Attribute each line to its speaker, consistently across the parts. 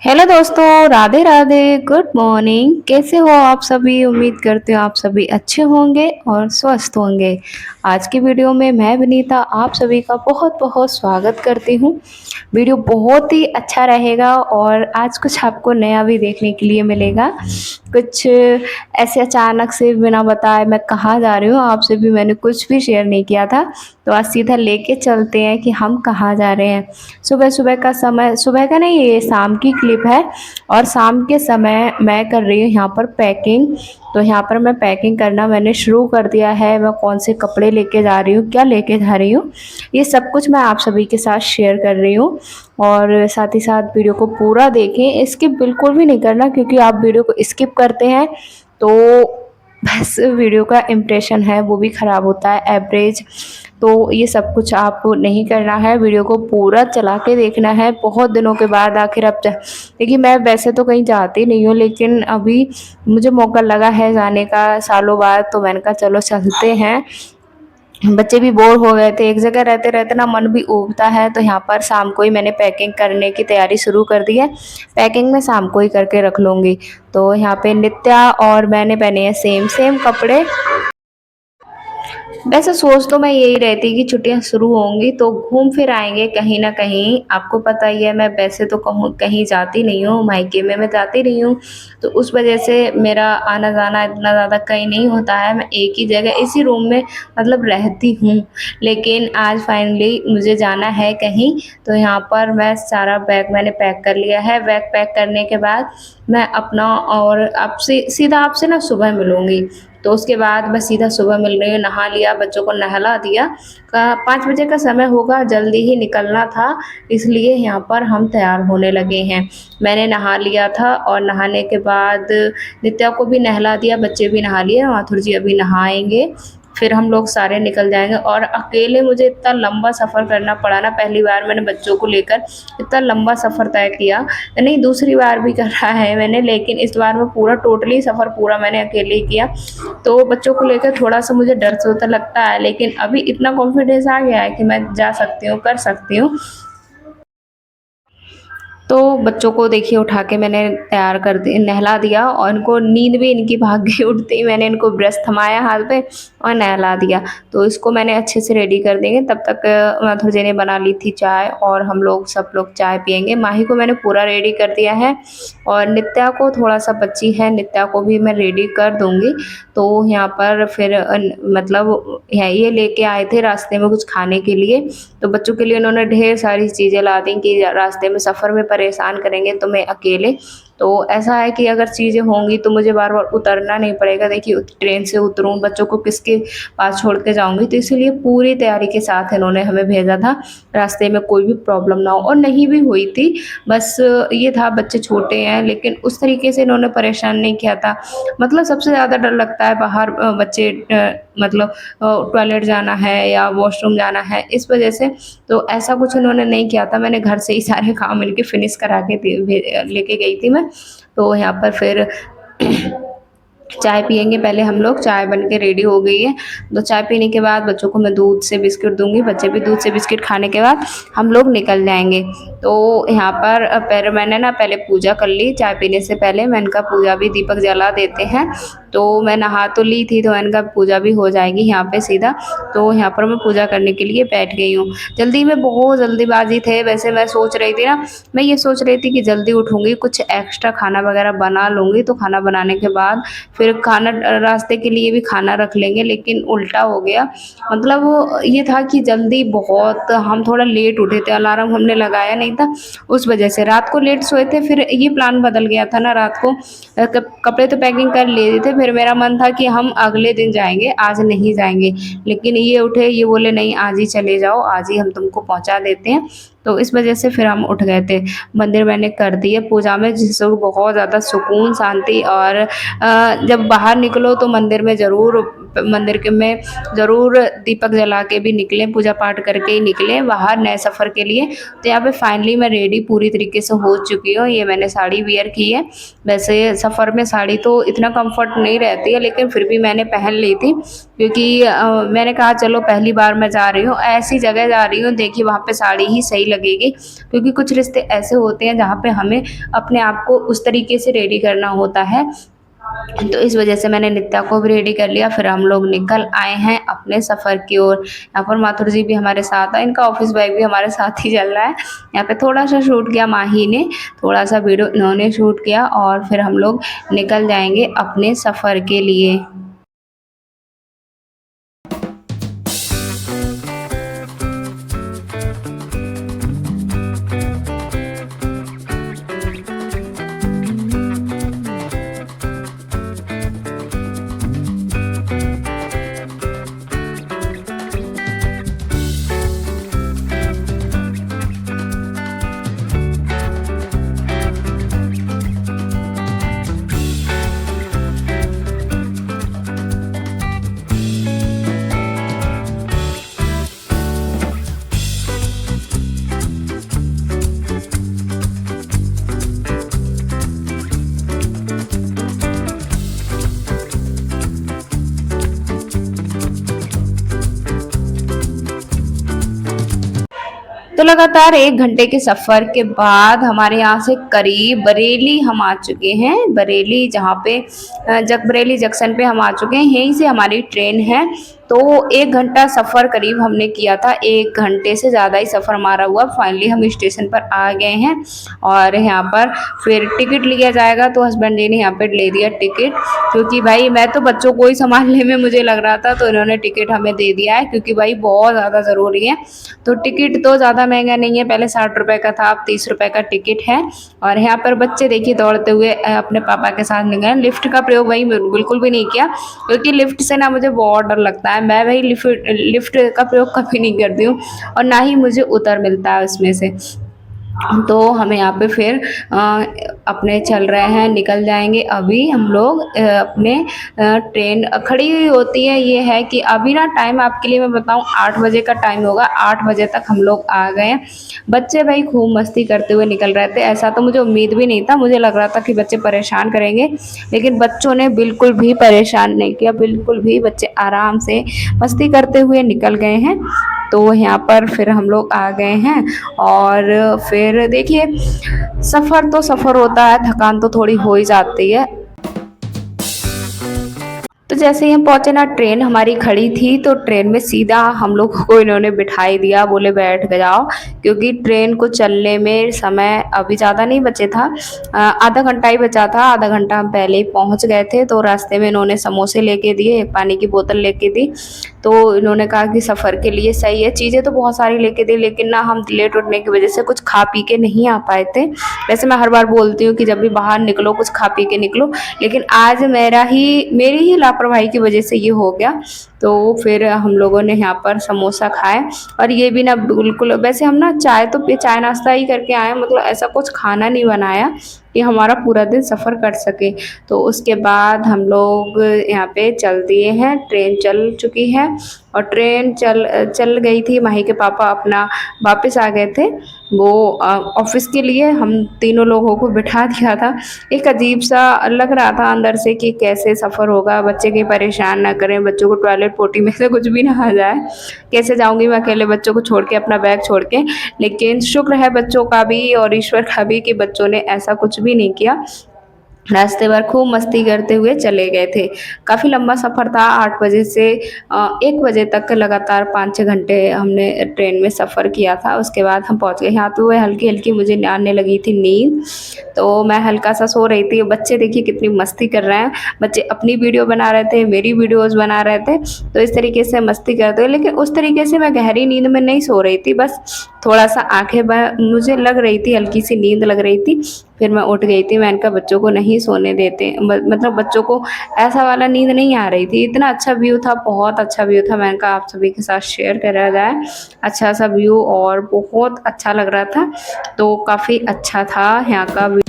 Speaker 1: Hello दोस्तों, Radhe Radhe. Good morning. कैसे हो आप सभी? उम्मीद करती हूँ आप सभी अच्छे होंगे और स्वस्थ होंगे। आज की वीडियो में मैं विनीता आप सभी का बहुत बहुत स्वागत करती हूँ। वीडियो बहुत ही अच्छा रहेगा और आज कुछ आपको नया भी देखने के लिए मिलेगा। कुछ ऐसे अचानक से बिना बताए मैं कहाँ जा रही हूँ, आपसे भी मैंने कुछ भी शेयर नहीं किया था। तो आज सीधा लेके चलते हैं कि हम कहाँ जा रहे हैं। सुबह सुबह का समय, सुबह का नहीं, ये शाम की क्लिप है। और शाम के समय मैं कर रही हूँ यहाँ पर पैकिंग। तो यहाँ पर मैं पैकिंग करना मैंने शुरू कर दिया है। मैं कौन से कपड़े लेके जा रही हूँ, क्या लेके जा रही हूँ, ये सब कुछ मैं आप सभी के साथ शेयर कर रही हूँ। और साथ ही साथ वीडियो को पूरा देखें, स्किप बिल्कुल भी नहीं करना, क्योंकि आप वीडियो को स्किप करते हैं तो बस वीडियो का इम्प्रेशन है वो भी ख़राब होता है, एवरेज। तो ये सब कुछ आपको नहीं करना है, वीडियो को पूरा चला के देखना है। बहुत दिनों के बाद आखिर अब देखिए, मैं वैसे तो कहीं जाती नहीं हूँ, लेकिन अभी मुझे मौका लगा है जाने का सालों बाद, तो मैंने कहा चलो चलते हैं। बच्चे भी बोर हो गए थे, एक जगह रहते रहते ना मन भी ऊबता है। तो यहाँ पर शाम को ही मैंने पैकिंग करने की तैयारी शुरू कर दी है। पैकिंग मैं शाम को ही करके रख लूँगी। तो यहाँ पे नित्या और मैंने पहने हैं सेम सेम कपड़े। वैसे सोच तो मैं यही रहती कि छुट्टियां शुरू होंगी तो घूम फिर आएंगे कहीं ना कहीं। आपको पता ही है, मैं वैसे तो कहूँ कहीं जाती नहीं हूँ, मायके में मैं जाती नहीं हूँ। तो उस वजह से मेरा आना जाना इतना ज़्यादा कहीं नहीं होता है। मैं एक ही जगह इसी रूम में मतलब रहती हूँ। लेकिन आज फाइनली मुझे जाना है कहीं। तो यहाँ पर मैं सारा बैग मैंने पैक कर लिया है। बैग पैक करने के बाद मैं अपना और आपसे सीधा आपसे ना सुबह मिलूँगी। तो उसके बाद मैं सीधा सुबह मिल रही हूँ, नहा लिया, बच्चों को नहला दिया। 5 बजे का समय होगा, जल्दी ही निकलना था, इसलिए यहाँ पर हम तैयार होने लगे हैं। मैंने नहा लिया था और नहाने के बाद नित्या को भी नहला दिया, बच्चे भी नहा लिए, माथुर जी अभी नहाएंगे, फिर हम लोग सारे निकल जाएंगे। और अकेले मुझे इतना लंबा सफ़र करना पड़ा ना, पहली बार मैंने बच्चों को लेकर इतना लंबा सफ़र तय किया। नहीं, दूसरी बार भी कर रहा है मैंने, लेकिन इस बार में पूरा टोटली सफ़र पूरा मैंने अकेले ही किया। तो बच्चों को लेकर थोड़ा-सा मुझे डर तो होता लगता है, लेकिन अभी इतना कॉन्फिडेंस आ गया है कि मैं जा सकती हूँ, कर सकती हूँ। तो बच्चों को देखिए उठा के मैंने तैयार कर दी, नहला दिया, और इनको नींद भी इनकी भाग गई उठते ही। मैंने इनको ब्रश थमाया हाथ पे और नहला दिया। तो इसको मैंने अच्छे से रेडी कर देंगे। तब तक माथुर जी ने बना ली थी चाय और हम लोग सब लोग चाय पियेंगे। माही को मैंने पूरा रेडी कर दिया है और नित्या को थोड़ा-सा बच्ची है, नित्या को भी मैं रेडी कर दूँगी। तो यहाँ पर फिर मतलब ये लेके आए थे रास्ते में कुछ खाने के लिए। तो बच्चों के लिए उन्होंने ढेर सारी चीज़ें ला दी कि रास्ते में सफ़र में परेशान करेंगे तुम्हें अकेले। तो ऐसा है कि अगर चीज़ें होंगी तो मुझे बार-बार उतरना नहीं पड़ेगा। देखिए, ट्रेन से उतरूँ, बच्चों को किसके पास छोड़ के जाऊँगी, तो इसीलिए पूरी तैयारी के साथ इन्होंने हमें भेजा था, रास्ते में कोई भी प्रॉब्लम ना हो। और नहीं भी हुई थी, बस ये था बच्चे छोटे हैं, लेकिन उस तरीके से इन्होंने परेशान नहीं किया था। मतलब सबसे ज़्यादा डर लगता है बाहर बच्चे मतलब टॉयलेट जाना है या वॉशरूम जाना है, इस वजह से। तो ऐसा कुछ उन्होंने नहीं किया था, मैंने घर से ही सारे काम इनके फिनिश करा के लेके गई थी मैं। तो यहाँ पर फिर चाय पियेंगे पहले हम लोग। चाय बन के रेडी हो गई है। तो चाय पीने के बाद बच्चों को मैं दूध से बिस्किट दूंगी, बच्चे भी दूध से बिस्किट खाने के बाद हम लोग निकल जाएंगे। तो यहाँ पर पहले मैंने ना पहले पूजा कर ली, चाय पीने से पहले मैंने कहा पूजा भी दीपक जला देते हैं। तो मैं नहा तो ली थी, तो मैंने कहा पूजा भी हो जाएगी यहाँ पे सीधा। तो यहाँ पर मैं पूजा करने के लिए बैठ गई हूँ। जल्दी में बहुत जल्दीबाजी थे। वैसे मैं सोच रही थी ना, मैं ये सोच रही थी कि जल्दी उठूँगी, कुछ एक्स्ट्रा खाना वगैरह बना लूँगी, तो खाना बनाने के बाद फिर खाना रास्ते के लिए भी खाना रख लेंगे, लेकिन उल्टा हो गया। मतलब वो ये था कि जल्दी बहुत हम थोड़ा लेट उठे थे, अलार्म हमने लगाया नहीं था, उस वजह से रात को लेट सोए थे। फिर ये प्लान बदल गया था ना, रात को कपड़े तो पैकिंग कर लिए थे, फिर मेरा मन था कि हम अगले दिन जाएंगे, आज नहीं जाएंगे। लेकिन ये उठे, ये बोले नहीं आज ही चले जाओ, आज ही हम तुमको पहुंचा देते हैं। तो इस वजह से फिर हम उठ गए थे। मंदिर मैंने कर दिए पूजा में, जिससे बहुत ज़्यादा सुकून, शांति। और जब बाहर निकलो तो मंदिर में ज़रूर मंदिर के में ज़रूर दीपक जला के भी निकलें, पूजा पाठ करके ही निकलें बाहर नए सफ़र के लिए। तो यहाँ पे फाइनली मैं रेडी पूरी तरीके से हो चुकी हूँ। ये मैंने साड़ी वियर की है। वैसे सफ़र में साड़ी तो इतना कम्फर्ट नहीं रहती है, लेकिन फिर भी मैंने पहन ली थी क्योंकि मैंने कहा चलो पहली बार मैं जा रही हूँ, ऐसी जगह जा रही हूँ, देखिए वहाँ पे साड़ी ही सही लगेगी। क्योंकि कुछ रिश्ते ऐसे होते हैं जहाँ पे हमें अपने आप को उस तरीके से रेडी करना होता है। तो इस वजह से मैंने नित्या को भी रेडी कर लिया। फिर हम लोग निकल आए हैं अपने सफ़र की ओर। यहाँ पर माथुर जी भी हमारे साथ है, इनका ऑफिस बैग भी हमारे साथ ही चल रहा है। यहाँ पे थोड़ा सा शूट किया माही ने, थोड़ा सा वीडियो इन्होंने शूट किया और फिर हम लोग निकल जाएंगे अपने सफ़र के लिए। तो लगातार 1 घंटे के सफ़र के बाद हमारे यहाँ से करीब बरेली हम आ चुके हैं। बरेली जहाँ पे बरेली जंक्शन पे हम आ चुके हैं। यहीं से हमारी ट्रेन है। तो 1 घंटा सफ़र करीब हमने किया था, 1 घंटे से ज़्यादा ही सफ़र हमारा हुआ। फाइनली हम स्टेशन पर आ गए हैं और यहाँ पर फिर टिकट लिया जाएगा। तो हस्बैंड जी ने यहाँ पे ले दिया टिकट, क्योंकि भाई मैं तो बच्चों को ही संभालने में मुझे लग रहा था, तो इन्होंने टिकट हमें दे दिया है क्योंकि भाई बहुत ज़्यादा ज़रूरी है। तो टिकट तो ज़्यादा महंगा नहीं है, पहले 60 रुपये का था, अब 30 रुपये का टिकट है। और यहाँ पर बच्चे देखिए दौड़ते हुए अपने पापा के साथ निकले। लिफ्ट का प्रयोग भाई बिल्कुल भी नहीं किया, क्योंकि लिफ्ट से ना मुझे बहुत डर लगता है। मैं भाई लिफ्ट का प्रयोग कभी नहीं करती हूँ और ना ही मुझे उतर मिलता है उसमें से। तो हमें यहाँ पे फिर अपने चल रहे हैं, निकल जाएंगे अभी हम लोग अपने ट्रेन खड़ी हुई होती है। ये है कि अभी ना टाइम आपके लिए मैं बताऊँ 8 बजे का टाइम होगा, 8 बजे तक हम लोग आ गए। बच्चे भाई खूब मस्ती करते हुए निकल रहे थे। ऐसा तो मुझे उम्मीद भी नहीं था, मुझे लग रहा था कि बच्चे परेशान करेंगे, लेकिन बच्चों ने बिल्कुल भी परेशान नहीं किया, बिल्कुल भी। बच्चे आराम से मस्ती करते हुए निकल गए हैं। तो यहाँ पर फिर हम लोग आ गए हैं और फिर देखिए सफ़र तो सफ़र होता है, थकान तो थोड़ी हो ही जाती है। तो जैसे ही हम पहुँचे ना, ट्रेन हमारी खड़ी थी, तो ट्रेन में सीधा हम लोगों को इन्होंने बिठाई दिया, बोले बैठ जाओ, क्योंकि ट्रेन को चलने में समय अभी ज़्यादा नहीं बचे था, आधा घंटा ही बचा था। आधा घंटा हम पहले ही पहुँच गए थे। तो रास्ते में इन्होंने समोसे लेके दिए, एक पानी की बोतल लेके दी। तो इन्होंने कहा कि सफ़र के लिए सही है। चीज़ें तो बहुत सारी लेके दी, लेकिन ना हम लेट उठने की वजह से कुछ खा पी के नहीं आ पाए थे। वैसे मैं हर बार बोलती हूँ कि जब भी बाहर निकलो कुछ खा पी के निकलो, लेकिन आज मेरी ही लापरवाही की वजह से ये हो गया। तो फिर हम लोगों ने यहाँ पर समोसा खाए, और ये भी ना बिल्कुल, वैसे हम ना चाय नाश्ता ही करके आए, मतलब ऐसा कुछ खाना नहीं बनाया कि हमारा पूरा दिन सफ़र कट सके। तो उसके बाद हम लोग यहाँ पे चल दिए हैं, ट्रेन चल चुकी है। और ट्रेन चल गई थी। माही के पापा अपना वापस आ गए थे, वो ऑफिस के लिए हम तीनों लोगों को बिठा दिया था। एक अजीब सा लग रहा था अंदर से कि कैसे सफ़र होगा, बच्चे कहीं परेशान ना करें, बच्चों को टॉयलेट पोटी में से कुछ भी ना आ जाए। कैसे जाऊंगी मैं अकेले बच्चों को छोड़ के, अपना बैग छोड़ के। लेकिन शुक्र है बच्चों का भी और ईश्वर का भी कि बच्चों ने ऐसा कुछ भी नहीं किया। रास्ते भर खूब मस्ती करते हुए चले गए थे। काफ़ी लंबा सफ़र था, 8 बजे से 1 बजे तक लगातार 5-6 घंटे हमने ट्रेन में सफ़र किया था। उसके बाद हम पहुंच गए यहाँ। तो वह हल्की-हल्की मुझे आने लगी थी नींद, तो मैं हल्का सा सो रही थी। बच्चे देखिए कितनी मस्ती कर रहे हैं, बच्चे अपनी वीडियो बना रहे थे, मेरी वीडियोज़ बना रहे थे। तो इस तरीके से मस्ती करते हुए, लेकिन उस तरीके से मैं गहरी नींद में नहीं सो रही थी, बस थोड़ा सा मुझे लग रही थी, हल्की सी नींद लग रही थी। फिर मैं उठ गई थी। मैंने कहा बच्चों को नहीं सोने देते, मतलब बच्चों को ऐसा वाला नींद नहीं आ रही थी। इतना अच्छा व्यू था, बहुत अच्छा व्यू था। मैंने कहा आप सभी के साथ शेयर करा जाए। अच्छा सा व्यू और बहुत अच्छा लग रहा था, तो काफ़ी अच्छा था यहाँ का व्यू।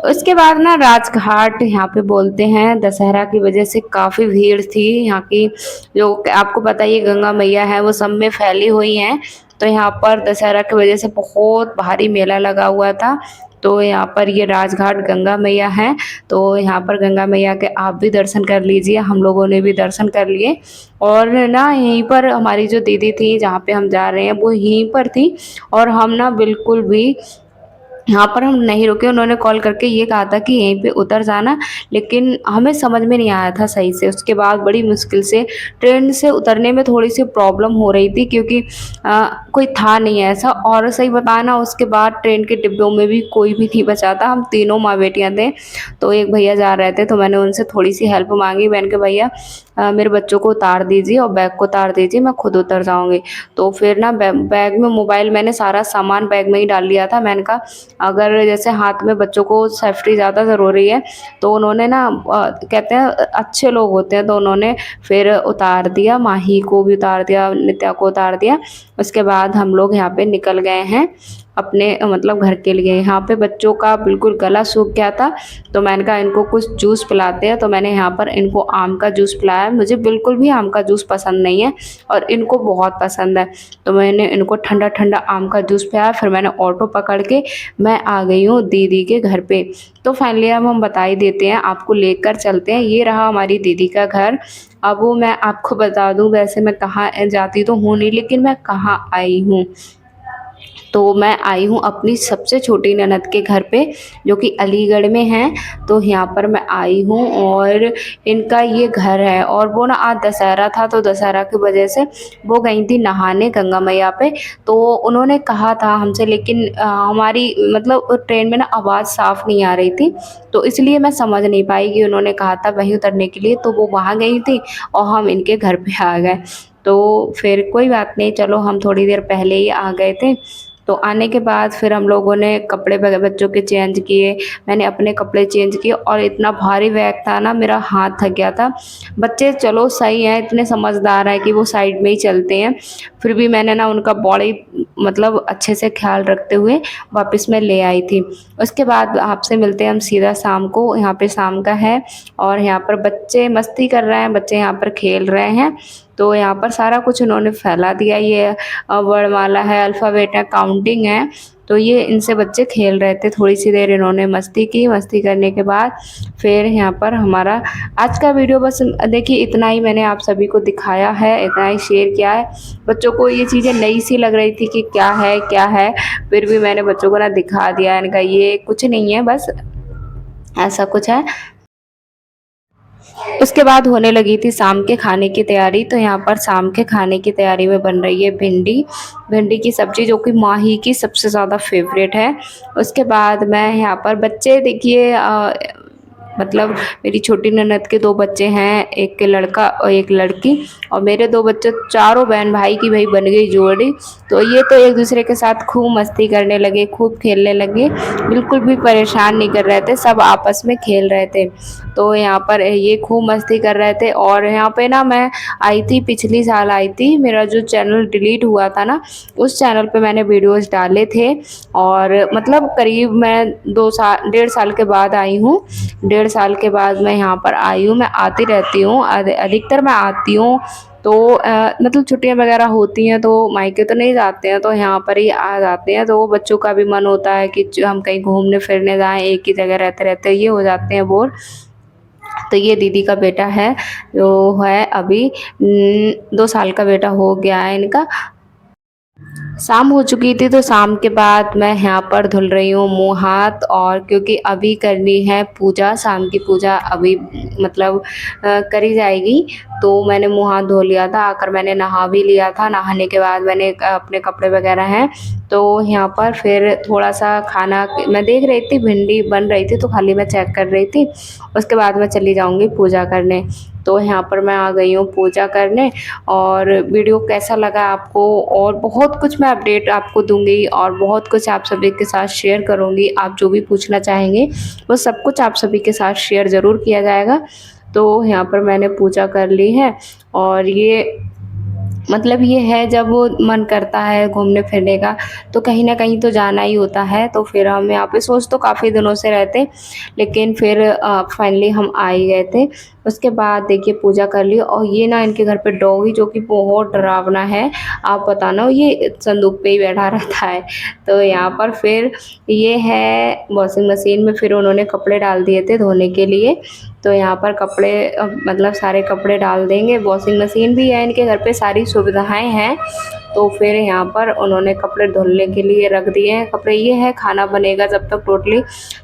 Speaker 1: उसके बाद ना राजघाट यहाँ पे बोलते हैं, दशहरा की वजह से काफ़ी भीड़ थी यहाँ की। जो आपको पता ही है गंगा मैया है वो सब में फैली हुई हैं, तो यहाँ पर दशहरा की वजह से बहुत भारी मेला लगा हुआ था। तो यहाँ पर ये राजघाट गंगा मैया है, तो यहाँ पर गंगा मैया के आप भी दर्शन कर लीजिए, हम लोगों ने भी दर्शन कर लिए। और ना यहीं पर हमारी जो दीदी थी जहाँ पे हम जा रहे हैं वो यहीं पर थी, और हम ना बिल्कुल भी यहाँ पर हम नहीं रुके। उन्होंने कॉल करके ये कहा था कि यहीं पे उतर जाना, लेकिन हमें समझ में नहीं आया था सही से। उसके बाद बड़ी मुश्किल से ट्रेन से उतरने में थोड़ी-सी प्रॉब्लम हो रही थी, क्योंकि कोई था नहीं ऐसा। और सही बताया ना, उसके बाद ट्रेन के डिब्बों में भी कोई भी नहीं बचा था। हम तीनों माँ-बेटियाँ थे, तो एक भैया जा रहे थे, तो मैंने उनसे थोड़ी-सी हेल्प माँगी। मैंने कहा भैया मेरे बच्चों को उतार दीजिए और बैग को उतार दीजिए, मैं खुद उतर जाऊँगी। तो फिर ना बैग में मोबाइल, मैंने सारा सामान बैग में ही डाल लिया था। मैंने कहा अगर जैसे हाथ में बच्चों को सेफ्टी ज़्यादा ज़रूरी है, तो उन्होंने ना कहते हैं अच्छे लोग होते हैं, तो उन्होंने फिर उतार दिया, माही को भी उतार दिया, नित्या को उतार दिया। उसके बाद हम लोग यहाँ पे निकल गए हैं अपने मतलब घर के लिए। यहाँ पे बच्चों का बिल्कुल गला सूख गया था, तो मैंने कहा इनको कुछ जूस पिलाते हैं, तो मैंने यहाँ पर इनको आम का जूस पिलाया। मुझे बिल्कुल भी आम का जूस पसंद नहीं है और इनको बहुत पसंद है, तो मैंने इनको ठंडा ठंडा आम का जूस पिलाया। फिर मैंने ऑटो पकड़ के मैं आ गई हूँ दीदी के घर पे। तो फाइनली अब हम बता ही देते हैं, आपको लेकर चलते हैं। ये रहा हमारी दीदी का घर। अब वो मैं आपको बता दूँ, वैसे मैं कहाँ जाती तो हूँ नहीं, लेकिन मैं कहाँ आई हूँ, तो मैं आई हूँ अपनी सबसे छोटी ननद के घर पे, जो कि अलीगढ़ में है। तो यहाँ पर मैं आई हूँ और इनका ये घर है। और वो ना आज दशहरा था, तो दशहरा की वजह से वो गई थी नहाने गंगा मैया पे। तो उन्होंने कहा था हमसे, लेकिन हमारी मतलब ट्रेन में ना आवाज़ साफ़ नहीं आ रही थी, तो इसलिए मैं समझ नहीं पाई कि उन्होंने कहा था वहीं उतरने के लिए। तो वो वहाँ गई थी और हम इनके घर पे आ गए। तो फिर कोई बात नहीं, चलो हम थोड़ी देर पहले ही आ गए थे। तो आने के बाद फिर हम लोगों ने कपड़े बच्चों के चेंज किए, मैंने अपने कपड़े चेंज किए, और इतना भारी बैग था ना, मेरा हाथ थक गया था। बच्चे चलो सही हैं, इतने समझदार हैं कि वो साइड में ही चलते हैं, फिर भी मैंने ना उनका बॉडी मतलब अच्छे से ख्याल रखते हुए वापस मैं ले आई थी। उसके बाद आपसे मिलते हैं हम सीधा शाम को। यहाँ पे शाम का है और यहाँ पर बच्चे मस्ती कर रहे हैं, बच्चे यहाँ पर खेल रहे हैं। तो यहाँ पर सारा कुछ उन्होंने फैला दिया, ये वर्णमाला है, अल्फ़ाबेट है, काउंटिंग है, तो ये इनसे बच्चे खेल रहे थे। थोड़ी सी देर इन्होंने मस्ती की, मस्ती करने के बाद फिर यहाँ पर हमारा आज का वीडियो बस देखिए इतना ही मैंने आप सभी को दिखाया है, इतना ही शेयर किया है। बच्चों को ये चीज़ें नई सी लग रही थी कि क्या है क्या है, फिर भी मैंने बच्चों को ना दिखा दिया, इनका ये कुछ नहीं है, बस ऐसा कुछ है। उसके बाद होने लगी थी शाम के खाने की तैयारी। तो यहाँ पर शाम के खाने की तैयारी में बन रही है भिंडी, भिंडी की सब्ज़ी, जो कि माही की सबसे ज़्यादा फेवरेट है। उसके बाद मैं यहाँ पर बच्चे देखिए मतलब मेरी छोटी ननद के 2 बच्चे हैं, एक लड़का और एक लड़की, और मेरे 2 बच्चे, चारों बहन भाई की भाई बन गई जोड़ी। तो ये तो एक दूसरे के साथ खूब मस्ती करने लगे, खूब खेलने लगे, बिल्कुल भी परेशान नहीं कर रहे थे, सब आपस में खेल रहे थे। तो यहाँ पर ये खूब मस्ती कर रहे थे। और यहाँ पे ना मैं आई थी, पिछली साल आई थी, मेरा जो चैनल डिलीट हुआ था ना, उस चैनल पे मैंने वीडियोज़ डाले थे, और मतलब करीब मैं 2 साल 1.5 साल के बाद आई हूँ। 1.5 साल के बाद मैं यहाँ पर आई हूँ। मैं आती रहती हूँ, अधिकतर मैं आती हूँ। तो मतलब छुट्टियाँ वगैरह होती हैं तो मायके तो नहीं जाते हैं, तो यहाँ पर ही आ जाते हैं। तो बच्चों का भी मन होता है कि हम कहीं घूमने फिरने जाएं, एक ही जगह रहते रहते ये हो जाते हैं बोर। तो ये दीदी का बेटा है, जो है अभी 2 साल का बेटा हो गया है इनका। शाम हो चुकी थी, तो शाम के बाद मैं यहाँ पर धुल रही हूँ मुँह हाथ, और क्योंकि अभी करनी है पूजा, शाम की पूजा अभी मतलब करी जाएगी। तो मैंने मुँह हाथ धो लिया था, आकर मैंने नहा भी लिया था। नहाने के बाद मैंने अपने कपड़े वगैरह हैं, तो यहाँ पर फिर थोड़ा सा खाना मैं देख रही थी, भिंडी बन रही थी तो खाली मैं चेक कर रही थी। उसके बाद मैं चली जाऊँगी पूजा करने। तो यहाँ पर मैं आ गई हूँ पूजा करने। और वीडियो कैसा लगा आपको, और बहुत कुछ मैं अपडेट आपको दूंगी, और बहुत कुछ आप सभी के साथ शेयर करूंगी। आप जो भी पूछना चाहेंगे वो सब कुछ आप सभी के साथ शेयर ज़रूर किया जाएगा। तो यहाँ पर मैंने पूजा कर ली है, और ये मतलब ये है जब वो मन करता है घूमने फिरने का तो कहीं न कहीं तो जाना ही होता है। तो फिर हम यहाँ पे सोच तो काफ़ी दिनों से रहे थे, लेकिन फिर फाइनली हम आ ही गए थे। उसके बाद देखिए पूजा कर ली और ये ना इनके घर पे डॉगी जो कि बहुत डरावना है, आप बताना ये संदूक पे ही बैठा रहता है। तो यहाँ पर फिर ये है वॉशिंग मशीन में फिर उन्होंने कपड़े डाल दिए थे धोने के लिए। तो यहाँ पर कपड़े मतलब सारे कपड़े डाल देंगे, वॉशिंग मशीन भी है इनके घर पे, सारी सुविधाएँ हैं। तो फिर यहाँ पर उन्होंने कपड़े धुलने के लिए रख दिए हैं कपड़े। ये है खाना बनेगा जब तक टोटली,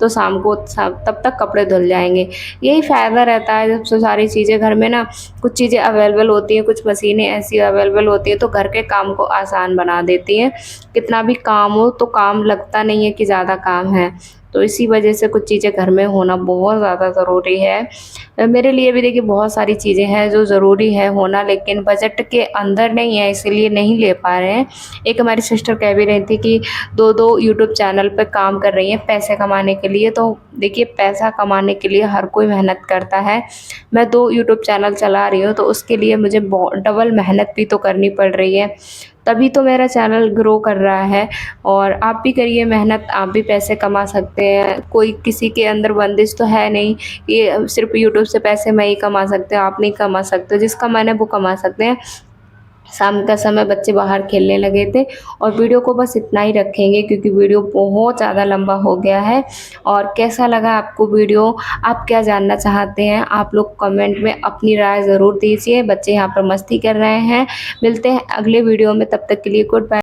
Speaker 1: तो शाम को तब तक कपड़े धुल जाएँगे। यही फ़ायदा रहता है जब से सारी चीज़ें घर में ना कुछ चीज़ें अवेलेबल होती हैं, कुछ मशीनें ऐसी अवेलेबल होती हैं तो घर के काम को आसान बना देती हैं। कितना भी काम हो तो काम लगता नहीं है कि ज़्यादा काम है। तो इसी वजह से कुछ चीज़ें घर में होना बहुत ज़्यादा ज़रूरी है। मेरे लिए भी देखिए बहुत सारी चीज़ें हैं जो ज़रूरी है होना, लेकिन बजट के अंदर नहीं है इसीलिए नहीं ले पा रहे हैं। एक हमारी सिस्टर कह भी रही थी कि 2-2 यूट्यूब चैनल पे काम कर रही हैं पैसे कमाने के लिए। तो देखिए पैसा कमाने के लिए हर कोई मेहनत करता है। मैं 2 यूट्यूब चैनल चला रही हूँ तो उसके लिए मुझे डबल मेहनत भी तो करनी पड़ रही है। तभी तो मेरा चैनल ग्रो कर रहा है। और आप भी करिए मेहनत, आप भी पैसे कमा सकते हैं। कोई किसी के अंदर बंदिश तो है नहीं कि सिर्फ़ यूट्यूब से पैसे मैं ही कमा सकते हो, आप नहीं कमा सकते हो। जिसका मन है वो कमा सकते हैं। शाम का समय बच्चे बाहर खेलने लगे थे और वीडियो को बस इतना ही रखेंगे क्योंकि वीडियो बहुत ज़्यादा लंबा हो गया है। और कैसा लगा आपको वीडियो, आप क्या जानना चाहते हैं, आप लोग कमेंट में अपनी राय ज़रूर दीजिए। बच्चे यहाँ पर मस्ती कर रहे हैं। मिलते हैं अगले वीडियो में, तब तक के लिए गुड बाय।